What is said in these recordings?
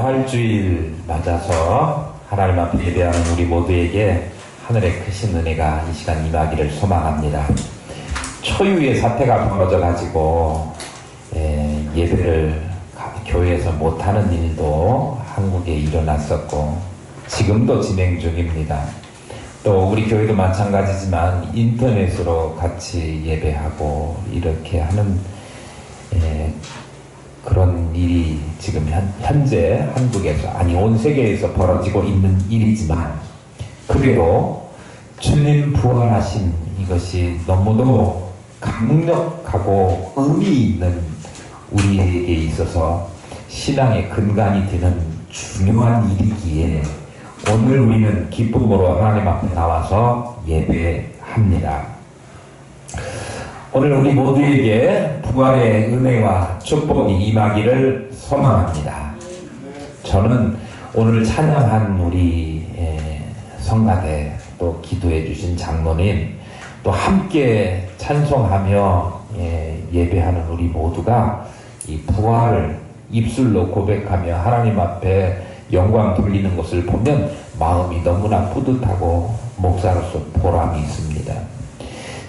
부활주일 맞아서 하나님 앞에 예배하는 우리 모두에게 하늘의 크신 은혜가 이 시간 임하기를 소망합니다. 초유의 사태가 벌어져가지고 예배를 교회에서 못하는 일도 한국에 일어났었고 지금도 진행 중입니다. 또 우리 교회도 마찬가지지만 인터넷으로 같이 예배하고 이렇게 하는 그런 일이 지금 현재 한국에서 아니 온 세계에서 벌어지고 있는 일이지만 그래도 주님 부활하신 이것이 너무도 강력하고 의미 있는 우리에게 있어서 신앙의 근간이 되는 중요한 일이기에 오늘 우리는 기쁨으로 하나님 앞에 나와서 예배합니다. 오늘 우리 모두에게 부활의 은혜와 축복이 임하기를 소망합니다. 저는 오늘 찬양한 우리 성가대 또 기도해 주신 장로님 또 함께 찬송하며 예배하는 우리 모두가 이 부활을 입술로 고백하며 하나님 앞에 영광 돌리는 것을 보면 마음이 너무나 뿌듯하고 목사로서 보람이 있습니다.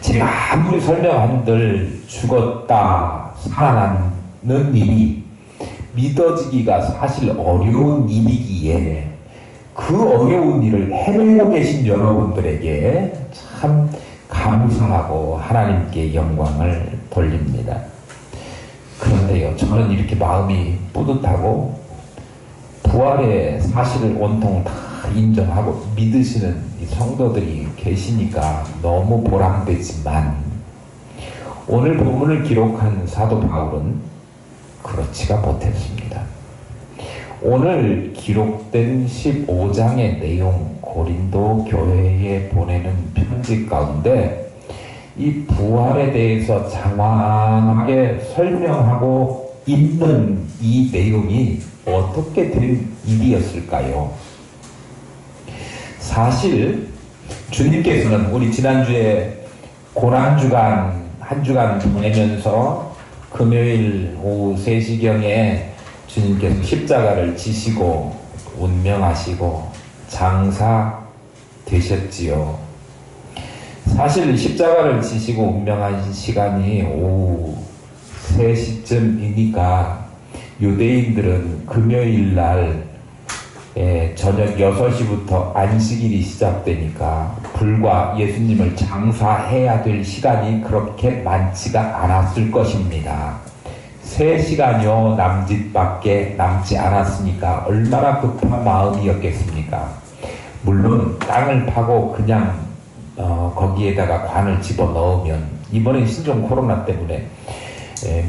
제가 아무리 설명한들 죽었다 살아나는 일이 믿어지기가 사실 어려운 일이기에 그 어려운 일을 해내고 계신 여러분들에게 참 감사하고 하나님께 영광을 돌립니다. 그런데요, 저는 이렇게 마음이 뿌듯하고 부활의 사실을 온통 다 인정하고 믿으시는 이 성도들이 계시니까 너무 보람되지만 오늘 본문을 기록한 사도 바울은 그렇지가 못했습니다. 오늘 기록된 15장의 내용 고린도 교회에 보내는 편지 가운데 이 부활에 대해서 장황하게 설명하고 있는 이 내용이 어떻게 된 일이었을까요? 사실 주님께서는 우리 지난주에 고난주간 한 주간 보내면서 금요일 오후 3시경에 주님께서 십자가를 지시고 운명하시고 장사되셨지요. 사실 십자가를 지시고 운명하신 시간이 오후 3시쯤이니까 유대인들은 금요일 날 저녁 6시부터 안식일이 시작되니까 불과 예수님을 장사해야 될 시간이 그렇게 많지가 않았을 것입니다. 3시간여 남짓밖에 남지 않았으니까 얼마나 급한 마음이었겠습니까? 물론 땅을 파고 그냥 거기에다가 관을 집어넣으면 이번에 신종 코로나 때문에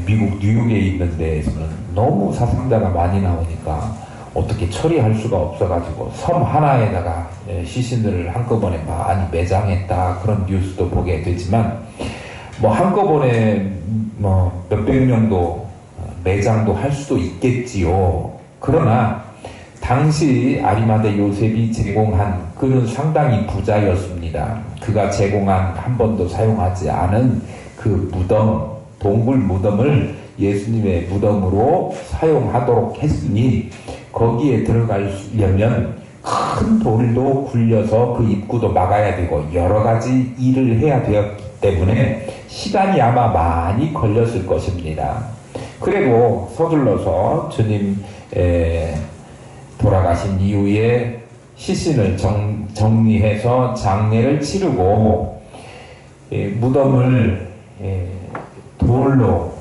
미국 뉴욕에 있는 데에서는 너무 사상자가 많이 나오니까 어떻게 처리할 수가 없어가지고 섬 하나에다가 시신들을 한꺼번에 많이 매장했다 그런 뉴스도 보게 되지만 뭐 한꺼번에 뭐 몇백 명도 매장도 할 수도 있겠지요. 그러나 당시 아리마대 요셉이 제공한 그는 상당히 부자였습니다. 그가 제공한 한 번도 사용하지 않은 그 무덤 동굴 무덤을 예수님의 무덤으로 사용하도록 했으니 거기에 들어가려면 큰 돌도 굴려서 그 입구도 막아야 되고 여러 가지 일을 해야 되었기 때문에 시간이 아마 많이 걸렸을 것입니다. 그래도 서둘러서 주님 돌아가신 이후에 시신을 정리해서 장례를 치르고 무덤을 돌로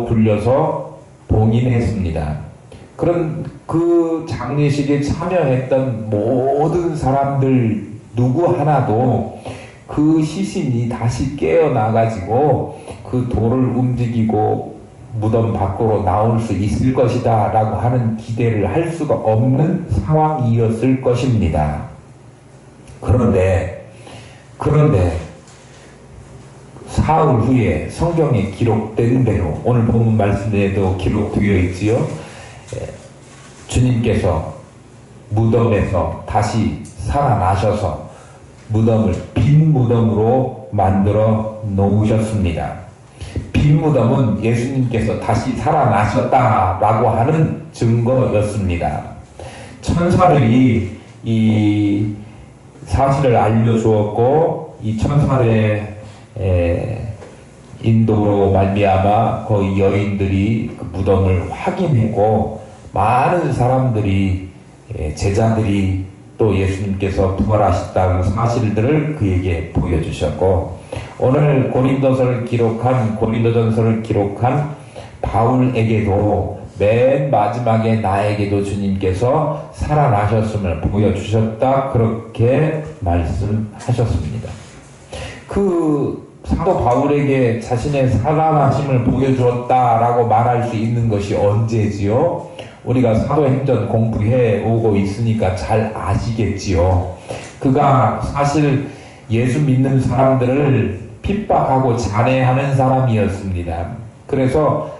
굴려서 봉인했습니다. 그런 그 장례식에 참여했던 모든 사람들 누구 하나도 그 시신이 다시 깨어나가지고 그 돌을 움직이고 무덤 밖으로 나올 수 있을 것이다 라고 하는 기대를 할 수가 없는 상황이었을 것입니다. 그런데 사흘 후에 성경에 기록된 대로 오늘 본문 말씀에도 기록되어 있지요. 주님께서 무덤에서 다시 살아나셔서 무덤을 빈 무덤으로 만들어 놓으셨습니다. 빈 무덤은 예수님께서 다시 살아나셨다라고 하는 증거였습니다. 천사들이 이 사실을 알려주었고 이 천사의 인도로 말미암아 거의 여인들이 그 무덤을 확인했고 많은 사람들이 제자들이 또 예수님께서 부활하셨다는 사실들을 그에게 보여주셨고 오늘 고린도전서를 기록한 바울에게도 맨 마지막에 나에게도 주님께서 살아나셨음을 보여주셨다 그렇게 말씀하셨습니다. 그 사도 바울에게 자신의 살아나심을 보여주었다라고 말할 수 있는 것이 언제지요? 우리가 사도행전 공부해 오고 있으니까 잘 아시겠지요. 그가 사실 예수 믿는 사람들을 핍박하고 잔해하는 사람이었습니다. 그래서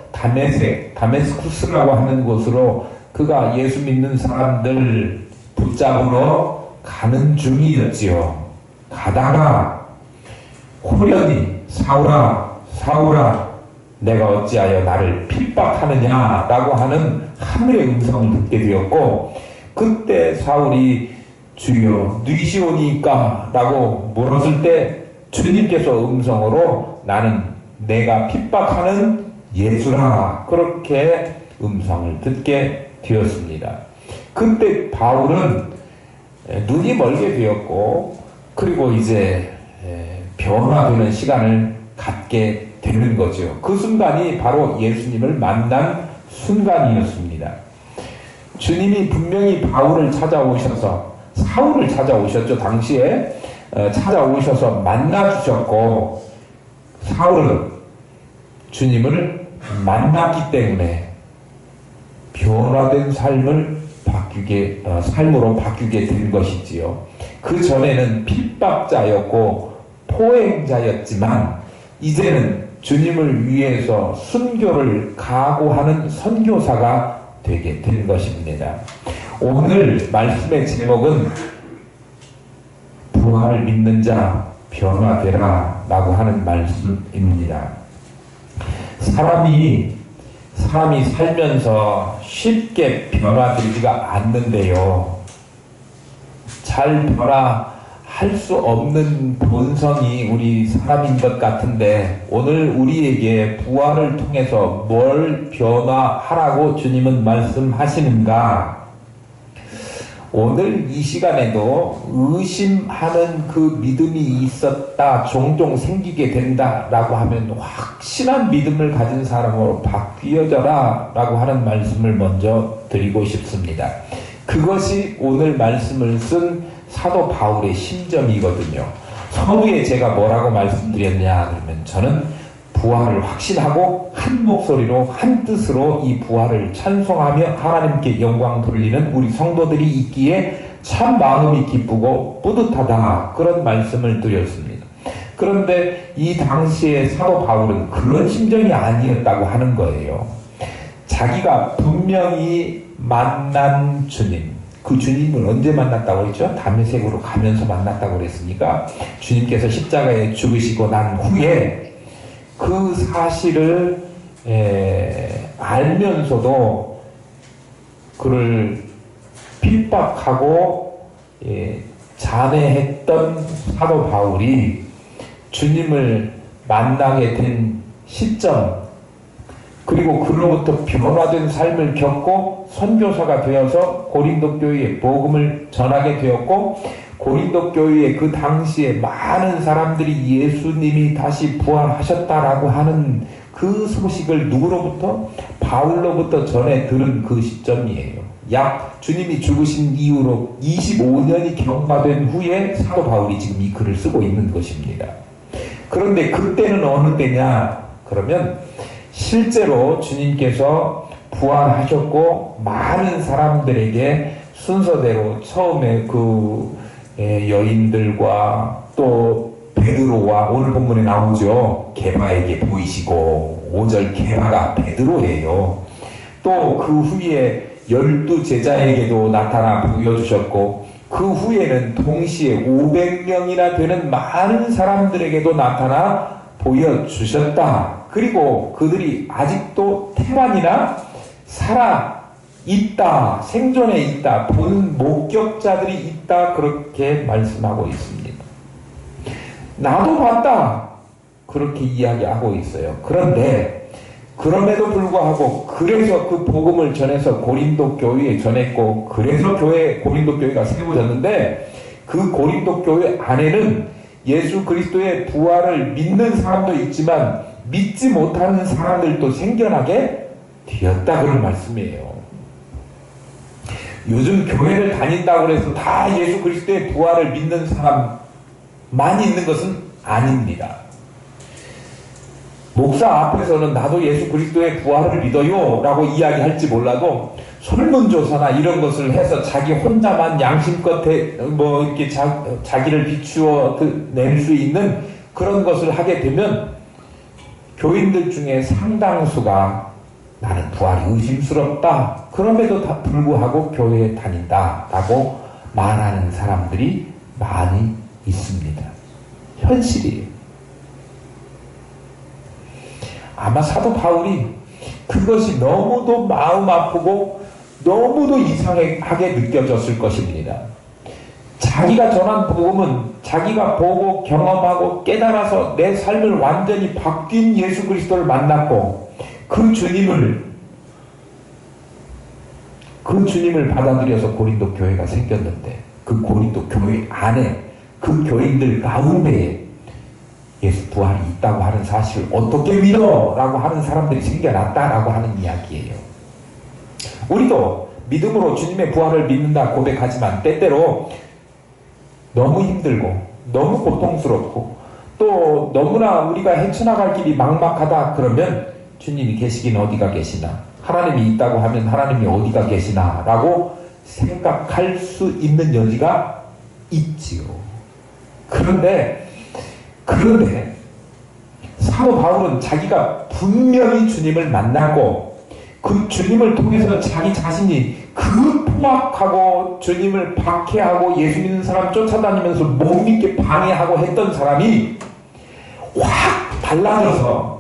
다메스쿠스라고 하는 곳으로 그가 예수 믿는 사람들 붙잡으러 가는 중이었지요. 가다가 호련히 사울아 내가 어찌하여 나를 핍박하느냐라고 하는 하늘의 음성을 듣게 되었고 그때 사울이 주여 누이시오니까 라고 물었을 때 주님께서 음성으로 나는 내가 핍박하는 예수라 그렇게 음성을 듣게 되었습니다. 그때 바울은 눈이 멀게 되었고 그리고 이제 변화되는 시간을 갖게 되는 거죠. 그 순간이 바로 예수님을 만난 순간이었습니다. 주님이 분명히 바울을 찾아오셔서 사울을 찾아오셨죠. 당시에 찾아오셔서 만나주셨고 사울은 주님을 만났기 때문에 변화된 삶으로 바뀌게 된 것이지요. 그 전에는 핍박자였고 포행자였지만 이제는 주님을 위해서 순교를 각오하는 선교사가 되게 된 것입니다. 오늘 말씀의 제목은 부활을 믿는 자 변화되라 라고 하는 말씀입니다. 사람이 살면서 쉽게 변화되지가 않는데요. 잘 변화할 수 없는 본성이 우리 사람인 것 같은데 오늘 우리에게 부활을 통해서 뭘 변화하라고 주님은 말씀하시는가? 오늘 이 시간에도 의심하는 그 믿음이 있었다, 종종 생기게 된다라고 하면 확실한 믿음을 가진 사람으로 바뀌어져라 라고 하는 말씀을 먼저 드리고 싶습니다. 그것이 오늘 말씀을 쓴 사도 바울의 심정이거든요. 서두에 제가 뭐라고 말씀드렸냐 그러면 저는 부활을 확신하고 한 목소리로 한 뜻으로 이 부활을 찬송하며 하나님께 영광 돌리는 우리 성도들이 있기에 참 마음이 기쁘고 뿌듯하다 그런 말씀을 드렸습니다. 그런데 이 당시에 사도 바울은 그런 심정이 아니었다고 하는 거예요. 자기가 분명히 만난 주님, 그 주님을 언제 만났다고 했죠? 다메섹으로 가면서 만났다고 그랬으니까 주님께서 십자가에 죽으시고 난 후에 그 사실을 알면서도 그를 핍박하고 잔해했던 사도 바울이 주님을 만나게 된 시점 그리고 그로부터 변화된 삶을 겪고 선교사가 되어서 고린도 교회에 복음을 전하게 되었고 고린도 교회에 그 당시에 많은 사람들이 예수님이 다시 부활하셨다라고 하는 그 소식을 누구로부터? 바울로부터 전해 들은 그 시점이에요. 약 주님이 죽으신 이후로 25년이 경과된 후에 사도 바울이 지금 이 글을 쓰고 있는 것입니다. 그런데 그때는 어느 때냐? 그러면 실제로 주님께서 부활하셨고 많은 사람들에게 순서대로 처음에 그 여인들과 또 베드로와 오늘 본문에 나오죠. 게바에게 보이시고 5절 게바가 베드로예요. 또 그 후에 12제자에게도 나타나 보여주셨고 그 후에는 동시에 500명이나 되는 많은 사람들에게도 나타나 보여주셨다. 그리고 그들이 아직도 태반이나 살아 있다, 생존해 있다, 본 목격자들이 있다, 그렇게 말씀하고 있습니다. 나도 봤다, 그렇게 이야기하고 있어요. 그런데 그럼에도 불구하고 그래서 그 복음을 전해서 고린도 교회에 전했고, 그래서 고린도 교회가 세워졌는데, 그 고린도 교회 안에는 예수 그리스도의 부활을 믿는 사람도 있지만 믿지 못하는 사람들도 생겨나게 되었다, 그런 말씀이에요. 요즘 교회를 다닌다고 해서 다 예수 그리스도의 부활을 믿는 사람만 있는 것은 아닙니다. 목사 앞에서는 나도 예수 그리스도의 부활을 믿어요 라고 이야기할지 몰라도 설문조사나 이런 것을 해서 자기 혼자만 양심껏 이렇게 자기를 비추어 낼 수 있는 그런 것을 하게 되면 교인들 중에 상당수가 나는 부활이 의심스럽다, 그럼에도 불구하고 교회에 다닌다 라고 말하는 사람들이 많이 있습니다. 현실이에요. 아마 사도 바울이 그것이 너무도 마음 아프고 너무도 이상하게 느껴졌을 것입니다. 자기가 전한 복음은 자기가 보고 경험하고 깨달아서 내 삶을 완전히 바뀐 예수 그리스도를 만났고, 그 주님을 받아들여서 고린도 교회가 생겼는데, 그 고린도 교회 안에 그 교인들 가운데에 예수 부활이 있다고 하는 사실을 어떻게 믿어? 라고 하는 사람들이 생겨났다라고 하는 이야기예요. 우리도 믿음으로 주님의 부활을 믿는다 고백하지만 때때로 너무 힘들고 너무 고통스럽고 또 너무나 우리가 헤쳐나갈 길이 막막하다 그러면 주님이 계시긴 어디가 계시나, 하나님이 있다고 하면 하나님이 어디가 계시나 라고 생각할 수 있는 여지가 있지요. 그런데 사도 바울은 자기가 분명히 주님을 만나고 그 주님을 통해서 자기 자신이 그 포악하고 주님을 박해하고 예수 믿는 사람 쫓아다니면서 못 믿게 방해하고 했던 사람이 확 달라져서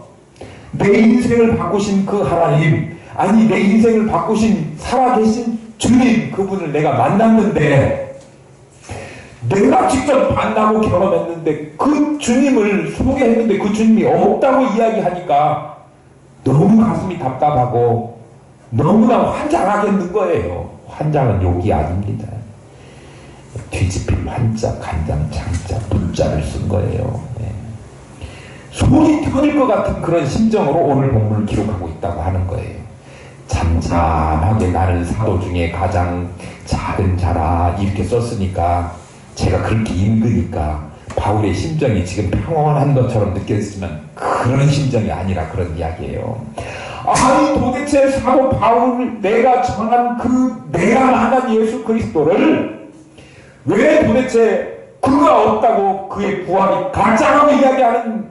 내 인생을 바꾸신 그 하나님, 아니 내 인생을 바꾸신 살아계신 주님, 그분을 내가 만났는데, 내가 직접 만나고 경험했는데 그 주님을 소개했는데 그 주님이 없다고 이야기하니까 너무 가슴이 답답하고 너무나 환장하겠는 거예요. 환장은 욕이 아닙니다. 뒤집힐 환자, 간장, 장자, 문자를 쓴 거예요. 네. 속이 터질 것 같은 그런 심정으로 오늘 본문을 기록하고 있다고 하는 거예요. 잠잠하게 나는 사도 중에 가장 작은 자라, 이렇게 썼으니까 제가 그렇게 읽으니까 바울의 심정이 지금 평온한 것처럼 느껴지지만 그런 심정이 아니라 그런 이야기예요. 아니 도대체 사도 바울, 내가 전한 내가 만난 예수 그리스도를 왜 도대체 그가 없다고 그의 부활이 가짜라고 이야기하는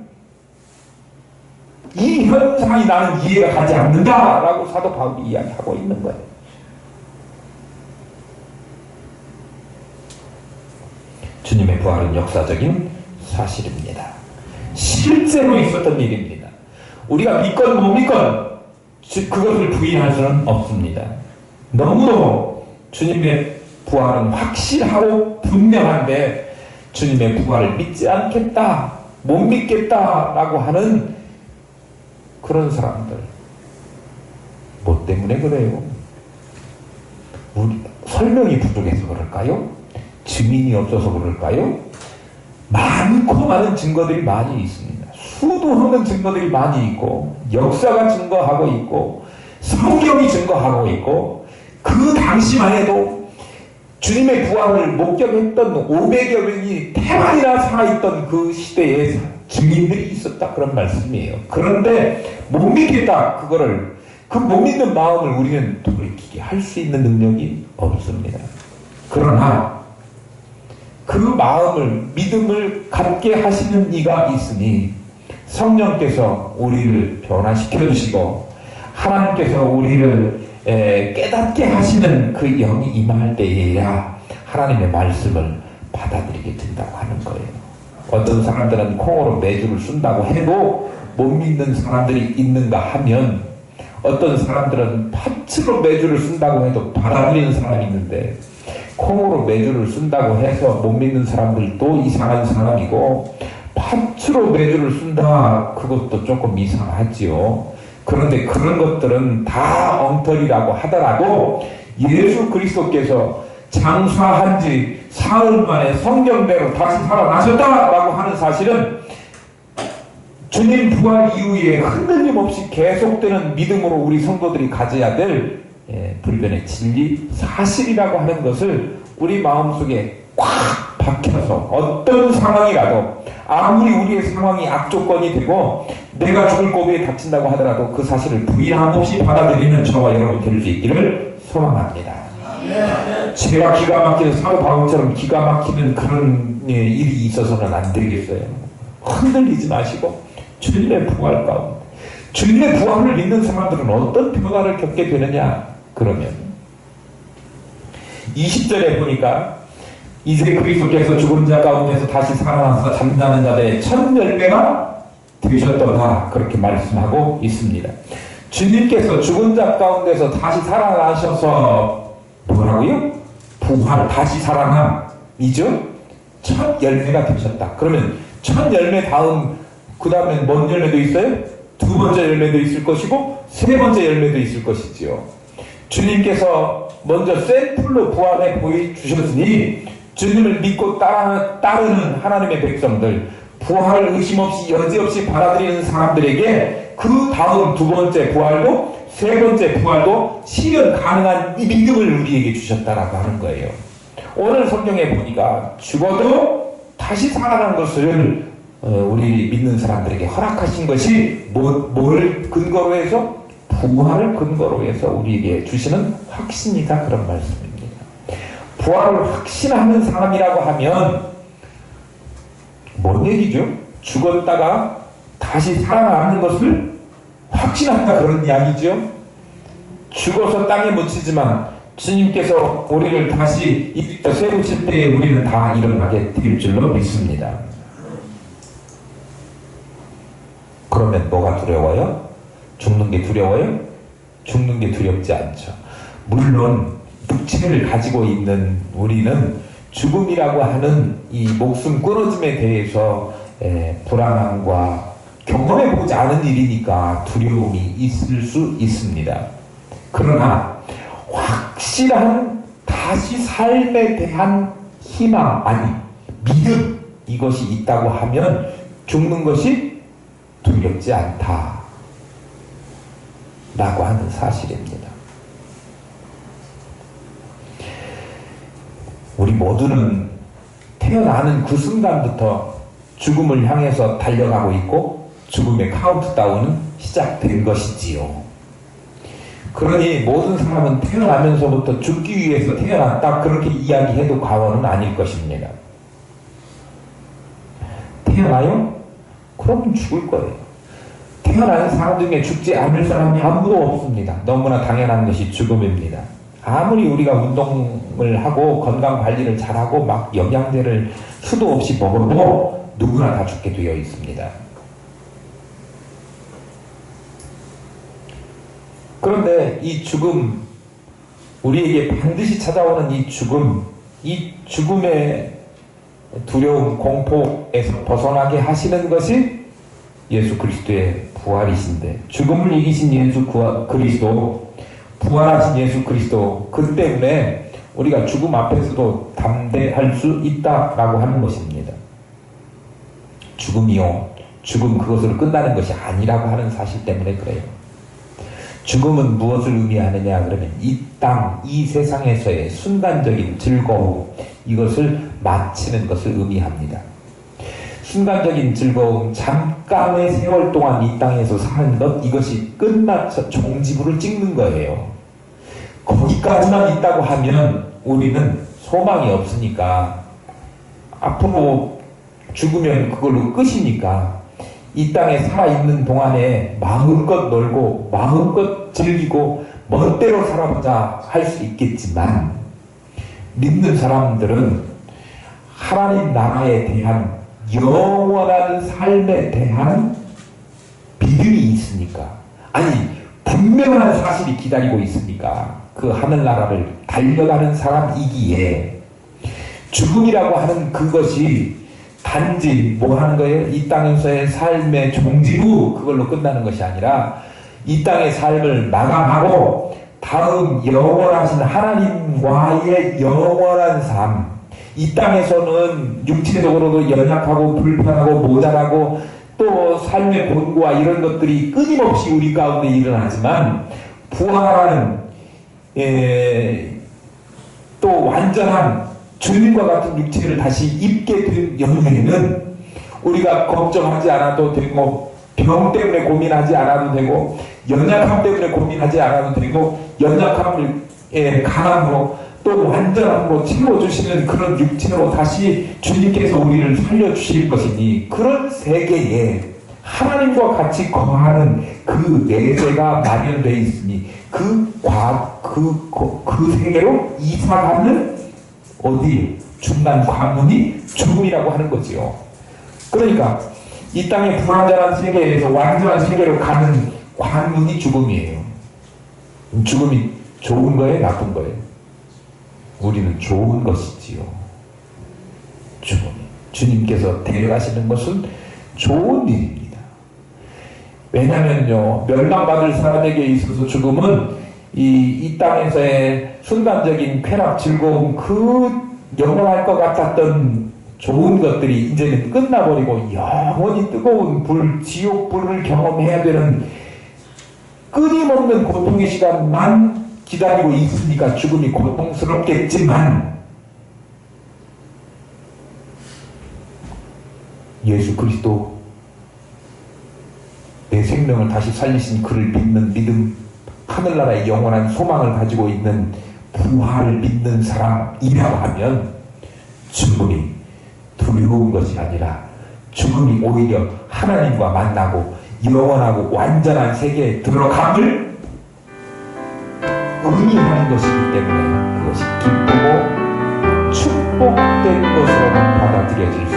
이 현상이 나는 이해가 가지 않는다 라고 사도 바울이 이야기하고 있는 거예요. 주님의 부활은 역사적인 사실입니다. 실제로 있었던 일입니다. 우리가 믿건 못 믿건 그것을 부인할 수는 없습니다. 너무도 주님의 부활은 확실하고 분명한데 주님의 부활을 믿지 않겠다, 못 믿겠다라고 하는 그런 사람들, 뭐 때문에 그래요? 설명이 부족해서 그럴까요? 증인이 없어서 그럴까요? 많고 많은 증거들이 많이 있습니다. 수도 없는 증거들이 많이 있고, 역사가 증거하고 있고, 성경이 증거하고 있고, 그 당시만 해도 주님의 부활을 목격했던 500여 명이 태반이나 살아있던 그 시대에 증인들이 있었다, 그런 말씀이에요. 그런데 못 믿겠다, 그 못 믿는 마음을 우리는 돌이키게 할 수 있는 능력이 없습니다. 그러나 그 마음을, 믿음을 갖게 하시는 이가 있으니 성령께서 우리를 변화시켜 주시고 하나님께서 우리를 깨닫게 하시는 그 영이 임할 때에야 하나님의 말씀을 받아들이게 된다고 하는 거예요. 어떤 사람들은 콩으로 매주를 쓴다고 해도 못 믿는 사람들이 있는가 하면 어떤 사람들은 팥으로 매주를 쓴다고 해도 받아들이는 사람이 있는데 콩으로 매주를 쓴다고 해서 못 믿는 사람들도 이상한 사람이고 팥으로 매주를 쓴다 그것도 조금 이상하지요. 그런데 그런 것들은 다 엉터리라고 하더라도 예수 그리스도께서 장사한 지 사흘 만에 성경대로 다시 살아나셨다라고 하는 사실은 주님 부활 이후에 흔들림 없이 계속되는 믿음으로 우리 성도들이 가져야 될 불변의 진리 사실이라고 하는 것을 우리 마음속에 꽉 박혀서 어떤 상황이라도 아무리 우리의 상황이 악조건이 되고 내가 죽을 고비에 닥친다고 하더라도 그 사실을 부인함 없이 받아들이는 저와 여러분 될 수 있기를 소망합니다. 제가 기가 막히는 사도 바울처럼 기가 막히는 그런 일이 있어서는 안 되겠어요. 흔들리지 마시고 주님의 부활 가운데 주님의 부활을 믿는 사람들은 어떤 변화를 겪게 되느냐 그러면 20절에 보니까 이제 그리스도께서 죽은 자 가운데서 다시 살아나서 잠자는 자들의 첫 열매가 되셨도다 그렇게 말씀하고 있습니다. 주님께서 죽은 자 가운데서 다시 살아나셔서 뭐라고요? 부활 다시 살아남이죠? 첫 열매가 되셨다. 그러면 첫 열매 다음 그 다음에 뭔 열매도 있어요? 두 번째 열매도 있을 것이고 세 번째 열매도 있을 것이지요. 주님께서 먼저 샘플로 부활해 보여주셨으니 주님을 믿고 따르는 하나님의 백성들 부활을 의심 없이 여지없이 받아들이는 사람들에게 그 다음 두 번째 부활도 세 번째 부활도 실현 가능한 이 믿음을 우리에게 주셨다라고 하는 거예요. 오늘 성경에 보니까 죽어도 다시 살아난 것을 우리 믿는 사람들에게 허락하신 것이 뭘 근거로 해서? 부활을 근거로 해서 우리에게 주시는 확신이다 그런 말씀입니다. 부활을 확신하는 사람이라고 하면 뭔 얘기죠? 죽었다가 다시 살아나는 것을 확신한다 그런 이야기죠. 죽어서 땅에 묻히지만 주님께서 우리를 다시 세우실 때에 우리는 다 일어나게 될 줄로 믿습니다. 그러면 뭐가 두려워요? 죽는 게 두려워요? 죽는 게 두렵지 않죠. 물론 육체를 가지고 있는 우리는 죽음이라고 하는 이 목숨 끊어짐에 대해서 불안함과 경험해보지 않은 일이니까 두려움이 있을 수 있습니다. 그러나 확실한 다시 삶에 대한 희망, 아니 믿음 이것이 있다고 하면 죽는 것이 두렵지 않다 라고 하는 사실입니다. 우리 모두는 태어나는 그 순간부터 죽음을 향해서 달려가고 있고 죽음의 카운트다운은 시작된 것이지요. 그러니 모든 사람은 태어나면서부터 죽기 위해서 태어났다 그렇게 이야기해도 과언은 아닐 것입니다. 태어나요? 그럼 죽을 거예요. 태어나는 사람 중에 죽지 않을 사람이 아무도 없습니다. 너무나 당연한 것이 죽음입니다. 아무리 우리가 운동을 하고 건강관리를 잘하고 막 영양제를 수도 없이 먹어도 누구나 다 죽게 되어 있습니다. 그런데 이 죽음, 우리에게 반드시 찾아오는 이 죽음의 두려움, 공포에서 벗어나게 하시는 것이 예수 그리스도의 부활이신데, 죽음을 이기신 예수 그리스도, 부활하신 예수 그리스도, 그 때문에 우리가 죽음 앞에서도 담대할 수 있다라고 하는 것입니다. 죽음이요, 죽음 그것으로 끝나는 것이 아니라고 하는 사실 때문에 그래요. 죽음은 무엇을 의미하느냐 그러면 이 땅, 이 세상에서의 순간적인 즐거움, 이것을 마치는 것을 의미합니다. 순간적인 즐거움, 잠깐의 세월 동안 이 땅에서 사는 것, 이것이 끝나서 종지부를 찍는 거예요. 거기까지만 있다고 하면 우리는 소망이 없으니까, 앞으로 죽으면 그걸로 끝이니까 이 땅에 살아있는 동안에 마음껏 놀고 마음껏 즐기고 멋대로 살아보자 할 수 있겠지만, 믿는 사람들은 하나님 나라에 대한 영원한 삶에 대한 믿음이 있으니까, 아니 분명한 사실이 기다리고 있으니까 그 하늘나라를 달려가는 사람이기에 죽음이라고 하는 그것이 단지 뭐 하는 거예요? 이 땅에서의 삶의 종지부 그걸로 끝나는 것이 아니라 이 땅의 삶을 마감하고 다음 영원하신 하나님과의 영원한 삶, 이 땅에서는 육체적으로도 연약하고 불편하고 모자라고 또 삶의 본고와 이런 것들이 끊임없이 우리 가운데 일어나지만 부활하는 또 완전한 주님과 같은 육체를 다시 입게 된 영혼에는 우리가 걱정하지 않아도 되고, 병 때문에 고민하지 않아도 되고, 연약함 때문에 고민하지 않아도 되고, 연약함을 강함으로 또 완전함으로 채워주시는 그런 육체로 다시 주님께서 우리를 살려주실 것이니, 그런 세계에 하나님과 같이 거하는 그 내재가 마련되어 있으니 그 세계로 이사가는 어디 중간 관문이 죽음이라고 하는 거지요. 그러니까 이 땅의 불완전한 세계에서 완전한 세계로 가는 관문이 죽음이에요. 죽음이 좋은 거예요, 나쁜 거예요? 우리는 좋은 것이지요. 죽음이 주님께서 데려가시는 것은 좋은 일입니다. 왜냐면요, 멸망받을 사람에게 있어서 죽음은 이 땅에서의 순간적인 쾌락, 즐거움, 그 영원할 것 같았던 좋은 것들이 이제는 끝나버리고 영원히 뜨거운 불, 지옥불을 경험해야 되는 끊임없는 고통의 시간만 기다리고 있으니까 죽음이 고통스럽겠지만, 예수 그리스도 내 생명을 다시 살리신 그를 믿는 믿음, 하늘나라의 영원한 소망을 가지고 있는 부활을 믿는 사람이라고 하면 죽음이 두려운 것이 아니라 죽음이 오히려 하나님과 만나고 영원하고 완전한 세계에 들어감을 의미하는 것이기 때문에 그것이 기쁘고 축복된 것으로 받아들여질 수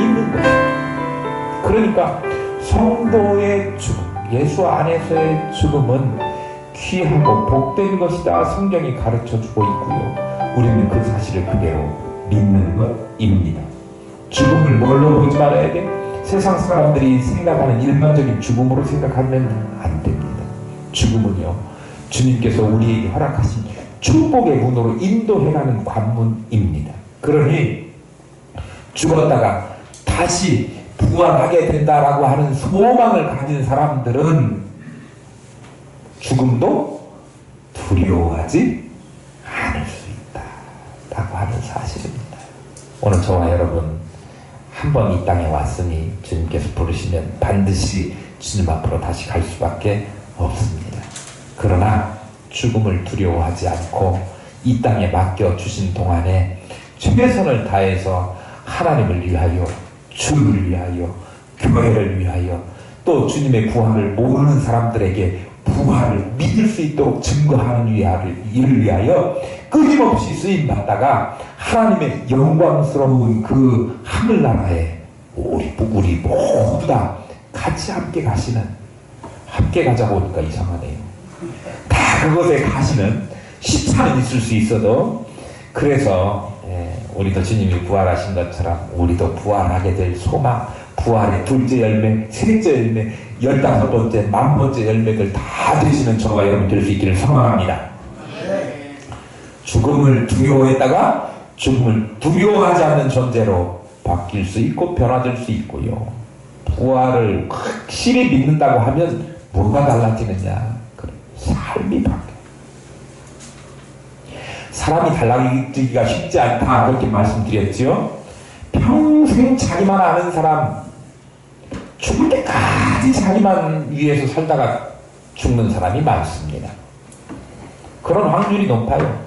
있는 것입니다. 그러니까 성도의 죽음, 예수 안에서의 죽음은 귀하고 복된 것이다 성경이 가르쳐주고 있고요. 우리는 그 사실을 그대로 믿는 것입니다. 죽음을 뭘로 보지 말아야 돼? 세상 사람들이 생각하는 일반적인 죽음으로 생각하면 안 됩니다. 죽음은요, 주님께서 우리에게 허락하신 축복의 문으로 인도해가는 관문입니다. 그러니 죽었다가 다시 부활하게 된다라고 하는 소망을 가진 사람들은 죽음도 두려워하지 않을 수 있다 라고 하는 사실입니다. 오늘 저와 여러분 한 번 이 땅에 왔으니 주님께서 부르시면 반드시 주님 앞으로 다시 갈 수밖에 없습니다. 그러나 죽음을 두려워하지 않고 이 땅에 맡겨주신 동안에 최선을 다해서 하나님을 위하여, 주를 위하여, 교회를 위하여, 또 주님의 부활을 모르는 사람들에게 부활을 믿을 수 있도록 증거하는 일을 위하여 끊임없이 쓰임받다가 하나님의 영광스러운 그 하늘나라에 우리 모두 다 같이 함께 가시는, 함께 가자고 하니까 이상하네요. 다 그것에 가시는 시차는 있을 수 있어도, 그래서 우리도 주님이 부활하신 것처럼 우리도 부활하게 될 소망, 부활의 둘째 열매, 셋째 열매, 15번째, 10,000번째 열매들 다 되시는 저와 여러분 될 수 있기를 소망합니다. 죽음을 두려워했다가 죽음을 두려워하지 않는 존재로 바뀔 수 있고 변화될 수 있고요. 부활을 확실히 믿는다고 하면 뭐가 달라지느냐? 삶이 바뀌어요. 사람이 달라지기가 쉽지 않다 그렇게 말씀드렸죠. 평생 자기만 아는 사람, 죽을 때까지 자기만 위해서 살다가 죽는 사람이 많습니다. 그런 확률이 높아요.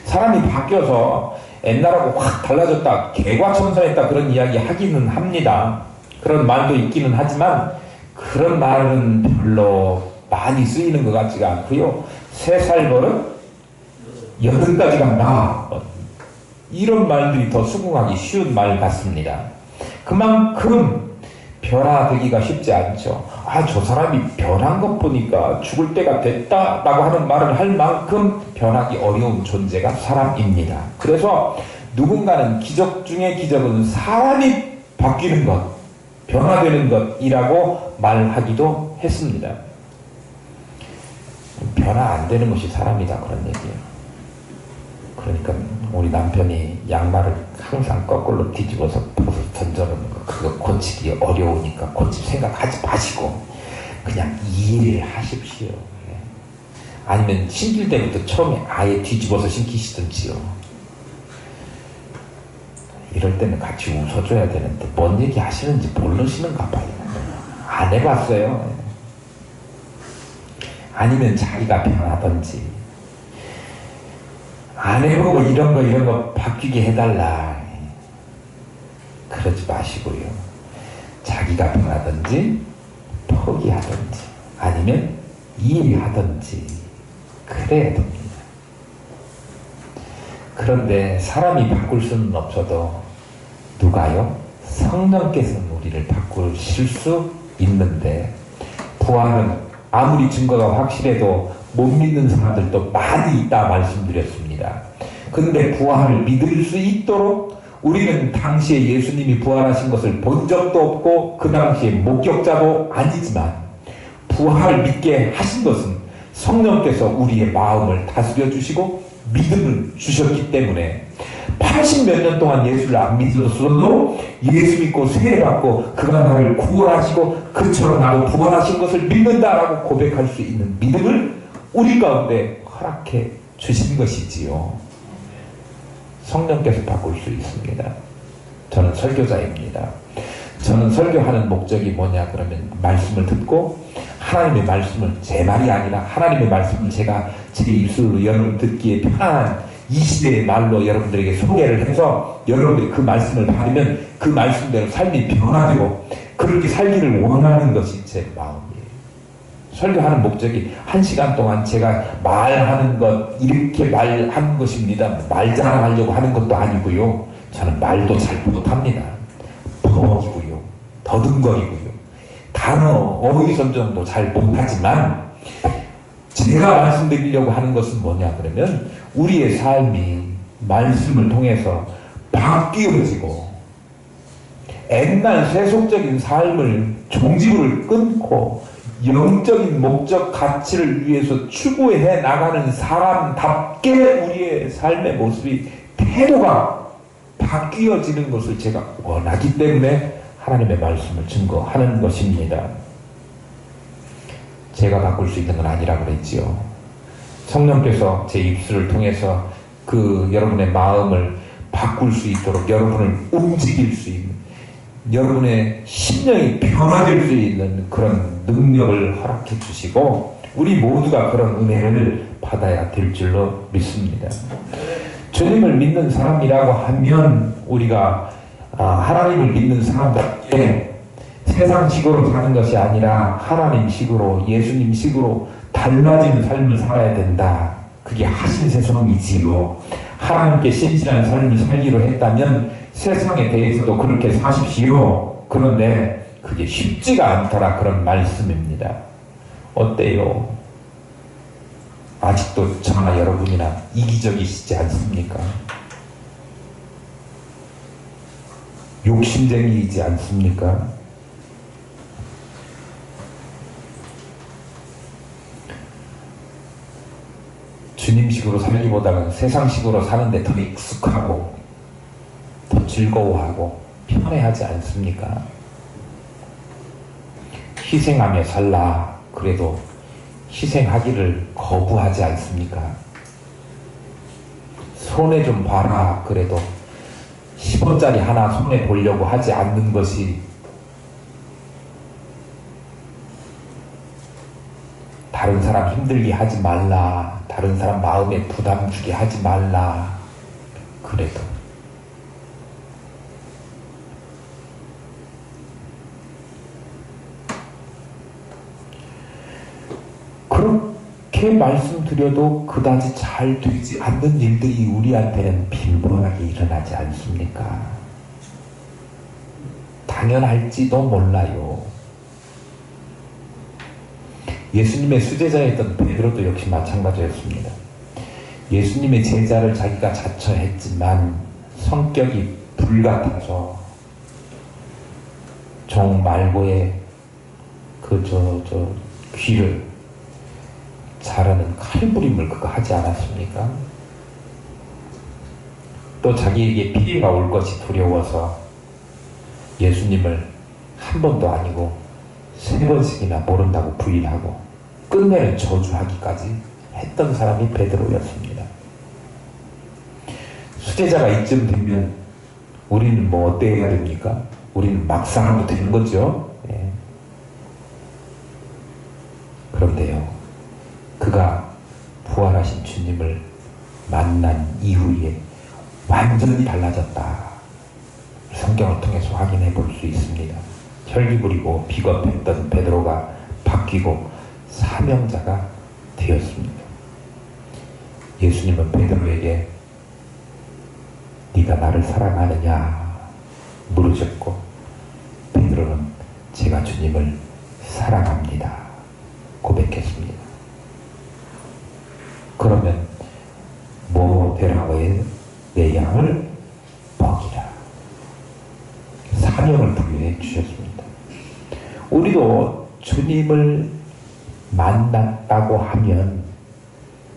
사람이 바뀌어서 옛날하고 확 달라졌다, 개과천선했다 그런 이야기 하기는 합니다. 그런 말도 있기는 하지만 그런 말은 별로 많이 쓰이는 것 같지가 않고요. 3살 버릇 8가지가 나, 이런 말들이 더 수긍하기 쉬운 말 같습니다. 그만큼 변화되기가 쉽지 않죠. 저 사람이 변한 것 보니까 죽을 때가 됐다라고 하는 말을 할 만큼 변하기 어려운 존재가 사람입니다. 그래서 누군가는 기적 중에 기적은 사람이 바뀌는 것, 변화되는 것이라고 말하기도 했습니다. 변화 안 되는 것이 사람이다, 그런 얘기예요. 그러니까 우리 남편이 양말을 항상 거꾸로 뒤집어서 벗어 던져놓는 거, 그거 고치기 어려우니까 고칠 생각하지 마시고 그냥 이해를 하십시오. 아니면 신길 때부터 처음에 아예 뒤집어서 신기시든지요. 이럴 때는 같이 웃어줘야 되는데 뭔 얘기 하시는지 모르시는가 봐요. 안 해봤어요. 아니면 자기가 변하든지, 안 해보고 이런 거 바뀌게 해달라 그러지 마시고요. 자기가 변하든지 포기하든지 아니면 이해하든지 그래야 됩니다. 그런데 사람이 바꿀 수는 없어도 누가요? 성령께서는 우리를 바꾸실 수 있는데, 부활은 아무리 증거가 확실해도 못 믿는 사람들도 많이 있다 말씀드렸습니다. 근데 부활을 믿을 수 있도록 우리는 당시에 예수님이 부활하신 것을 본 적도 없고 그 당시에 목격자도 아니지만 부활을 믿게 하신 것은 성령께서 우리의 마음을 다스려 주시고 믿음을 주셨기 때문에 80몇 년 동안 예수를 안 믿었어도 예수 믿고 세례받고 그가 나를 구원하시고 그처럼 나도 부활하신 것을 믿는다라고 고백할 수 있는 믿음을 우리 가운데 허락해 주신 것이지요. 성령께서 바꿀 수 있습니다. 저는 설교자입니다. 저는 설교하는 목적이 뭐냐 그러면 말씀을 듣고 하나님의 말씀을, 제 말이 아니라 하나님의 말씀을 제가 제 입술로 여러분 듣기에 편안한 이 시대의 말로 여러분들에게 소개를 해서 여러분들이 그 말씀을 받으면 그 말씀대로 삶이 변화되고 그렇게 살기를 원하는 것이 제 마음이에요. 설교하는 목적이 1시간 동안 제가 말하는 것, 이렇게 말하는 것입니다. 말 자랑하려고 하는 것도 아니고요. 저는 말도 잘 못합니다. 버벅이고요. 더듬거리고요. 단어, 어휘 선정도 잘 못하지만 제가 말씀드리려고 하는 것은 뭐냐 그러면 우리의 삶이 말씀을 통해서 바뀌어지고 옛날 세속적인 삶을 종지부를 끊고 영적인 목적 가치를 위해서 추구해 나가는 사람답게 우리의 삶의 모습이, 태도가 바뀌어지는 것을 제가 원하기 때문에 하나님의 말씀을 증거하는 것입니다. 제가 바꿀 수 있는 건 아니라고 그랬지요. 성령께서 제 입술을 통해서 그 여러분의 마음을 바꿀 수 있도록, 여러분을 움직일 수 있는, 여러분의 심령이 변화될 수 있는 그런 능력을 허락해 주시고 우리 모두가 그런 은혜를 받아야 될 줄로 믿습니다. 주님을 믿는 사람이라고 하면 우리가 하나님을 믿는 사람답게 세상식으로 사는 것이 아니라 하나님식으로, 예수님식으로 달라지는 삶을 살아야 된다. 그게 하신세상이지요. 하나님께 신실한 삶을 살기로 했다면 세상에 대해서도 그렇게 사십시오. 그런데 그게 쉽지가 않더라, 그런 말씀입니다. 어때요? 아직도 저나 여러분이나 이기적이시지 않습니까? 욕심쟁이이지 않습니까? 주님식으로 살기보다는 세상식으로 사는데 더 익숙하고 더 즐거워하고 편해하지 않습니까? 희생하며 살라 그래도 희생하기를 거부하지 않습니까? 손해 좀 봐라 그래도 10원짜리 하나 손해 보려고 하지 않는 것이, 다른 사람 힘들게 하지 말라, 다른 사람 마음에 부담 주게 하지 말라 그래도 그렇게 말씀드려도 그다지 잘 되지 않는 일들이 우리한테는 빈번하게 일어나지 않습니까? 당연할지도 몰라요. 예수님의 수제자였던 베드로도 역시 마찬가지였습니다. 예수님의 제자를 자기가 자처했지만 성격이 불같아서 종 말고의 귀를 자르는 칼부림을 그거 하지 않았습니까? 또 자기에게 피해가 올 것이 두려워서 예수님을 한 번도 아니고 3번씩이나 모른다고 부인하고 끝내는 저주하기까지 했던 사람이 베드로였습니다. 수제자가 이쯤 되면 우리는 뭐 어때야 됩니까? 우리는 막상으로 되는 거죠. 예. 그런데요, 그가 부활하신 주님을 만난 이후에 완전히 달라졌다. 성경을 통해서 확인해 볼 수 있습니다. 혈기 부리고 비겁했던 베드로가 바뀌고 사명자가 되었습니다. 예수님은 베드로에게 네가 나를 사랑하느냐 물으셨고, 베드로는 제가 주님을 사랑합니다 고백했습니다. 그러면 뭐 되라고 해요? 내 양을 먹이라. 사명을 부여해 주셨습니다. 우리도 주님을 만났다고 하면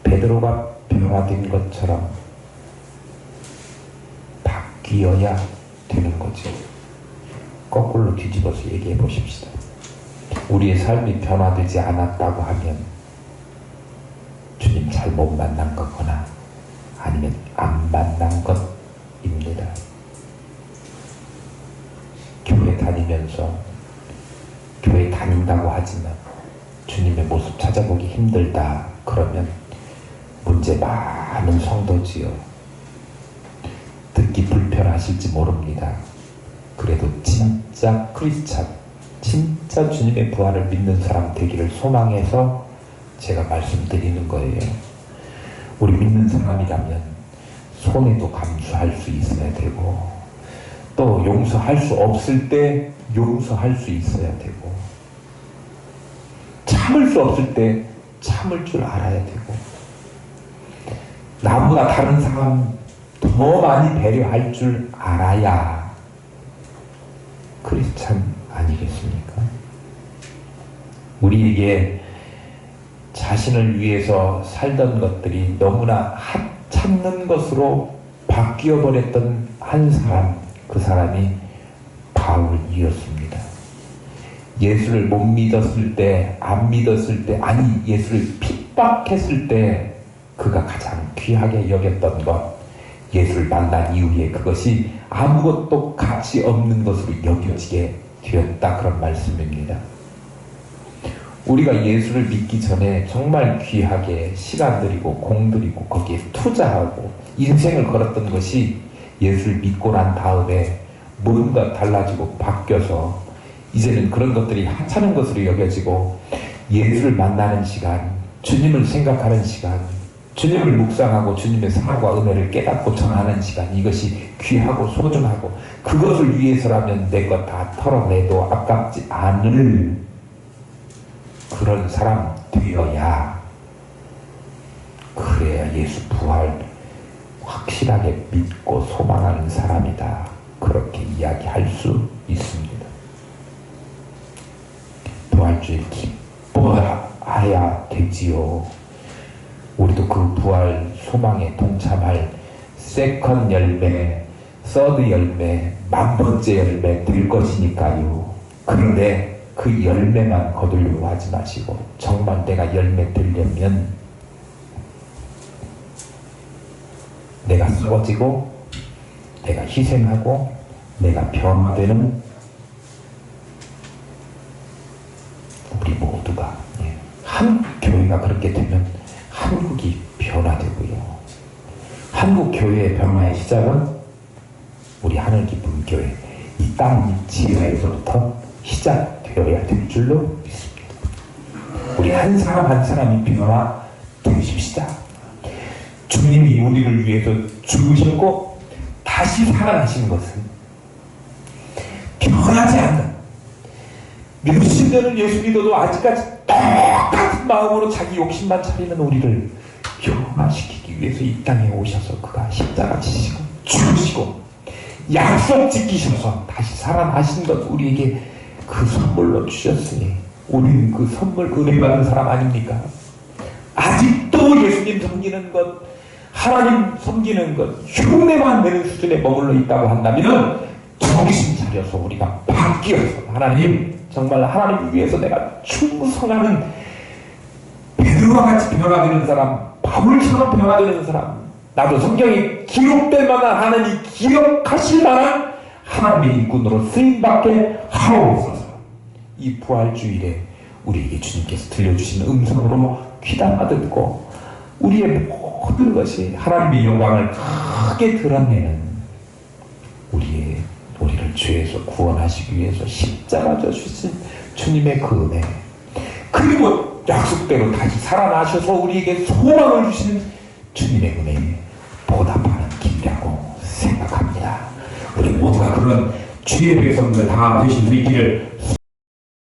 베드로가 변화된 것처럼 바뀌어야 되는 거죠. 거꾸로 뒤집어서 얘기해 보십시다. 우리의 삶이 변화되지 않았다고 하면 주님 잘못 만난 거거나 아니면 안 만난 것입니다. 교회 다니면서 교회 다닌다고 하지만 주님의 모습 찾아보기 힘들다 그러면 문제 많은 성도지요. 듣기 불편하실지 모릅니다. 그래도 진짜 크리스찬, 진짜 주님의 부활을 믿는 사람 되기를 소망해서 제가 말씀드리는 거예요. 우리 믿는 사람이라면 손해도 감수할 수 있어야 되고, 또 용서할 수 없을 때 용서할 수 있어야 되고, 참을 수 없을 때 참을 줄 알아야 되고, 나보다 다른 사람 더 많이 배려할 줄 알아야 크리스찬 아니겠습니까? 우리에게 자신을 위해서 살던 것들이 너무나 하찮는 것으로 바뀌어버렸던 한 사람, 그 사람이 바울이었습니다. 예수를 못 믿었을 때, 안 믿었을 때, 아니 예수를 핍박했을 때 그가 가장 귀하게 여겼던 것, 예수를 만난 이후에 그것이 아무것도 가치 없는 것으로 여겨지게 되었다, 그런 말씀입니다. 우리가 예수를 믿기 전에 정말 귀하게 시간 들이고 공 들이고 거기에 투자하고 인생을 걸었던 것이 예수를 믿고 난 다음에 뭔가 달라지고 바뀌어서 이제는 그런 것들이 하찮은 것으로 여겨지고, 예수를 만나는 시간, 주님을 생각하는 시간, 주님을 묵상하고 주님의 사랑과 은혜를 깨닫고 전하는 시간, 이것이 귀하고 소중하고 그것을 위해서라면 내 것 다 털어내도 아깝지 않을 그런 사람 되어야, 그래야 예수 부활 확실하게 믿고 소망하는 사람이다, 그렇게 이야기할 수 있습니다. 부활주일 기뻐해야 되지요. 우리도 그 부활 소망에 동참할 세컨 열매, 서드 열매, 만번째 열매 될 것이니까요. 그런데 그 열매만 거두려고 하지 마시고, 정말 내가 열매 되려면 내가 썩어지고 내가 희생하고 내가 변화되는 우리 모두가, 한 교회가 그렇게 되면 한국이 변화되고요. 한국 교회의 변화의 시작은 우리 하늘 깊은 교회, 이 땅 지혜에서부터 시작되어야 될 줄로 믿습니다. 우리 한 사람 한 사람이 변화되십시다. 주님이 우리를 위해서 죽으셨고 다시 살아나신 것은 변하지 않는, 몇십 년을 예수 믿어도 아직까지 똑같은 마음으로 자기 욕심만 차리는 우리를 영화시키기 위해서 이 땅에 오셔서 그가 십자가 지시고 죽으시고 약속 지키셔서 다시 살아나신 것 우리에게 그 선물로 주셨으니 우리는 그 선물 은혜 받은 사람 아닙니까? 아직도 예수님 섬기는 것, 하나님 섬기는 것, 흉내만 내는 수준에 머물러 있다고 한다면 정신 차려서 우리가 바뀌어서 하나님, 정말 하나님 위해서 내가 충성하는 베드로와 같이 변화되는 사람, 바울처럼 변화되는 사람, 나도 성경에 기록될 만한 하나님이 기억하실 만한 하나님의 일꾼으로 쓰임받게 하옵소서. 이 부활주일에 우리에게 주님께서 들려주신 음성으로 귀담아 듣고 우리의 모든 것이 하나님의 영광을 크게 드러내는 우리를 죄에서 구원하시기 위해서 십자가 져주신 주님의 그 은혜, 그리고 약속대로 다시 살아나셔서 우리에게 소망을 주시는 주님의 은혜에 보답하는 길이라고 생각합니다. 우리 모두가 그런 주의 백성들 다 되신 우리 길을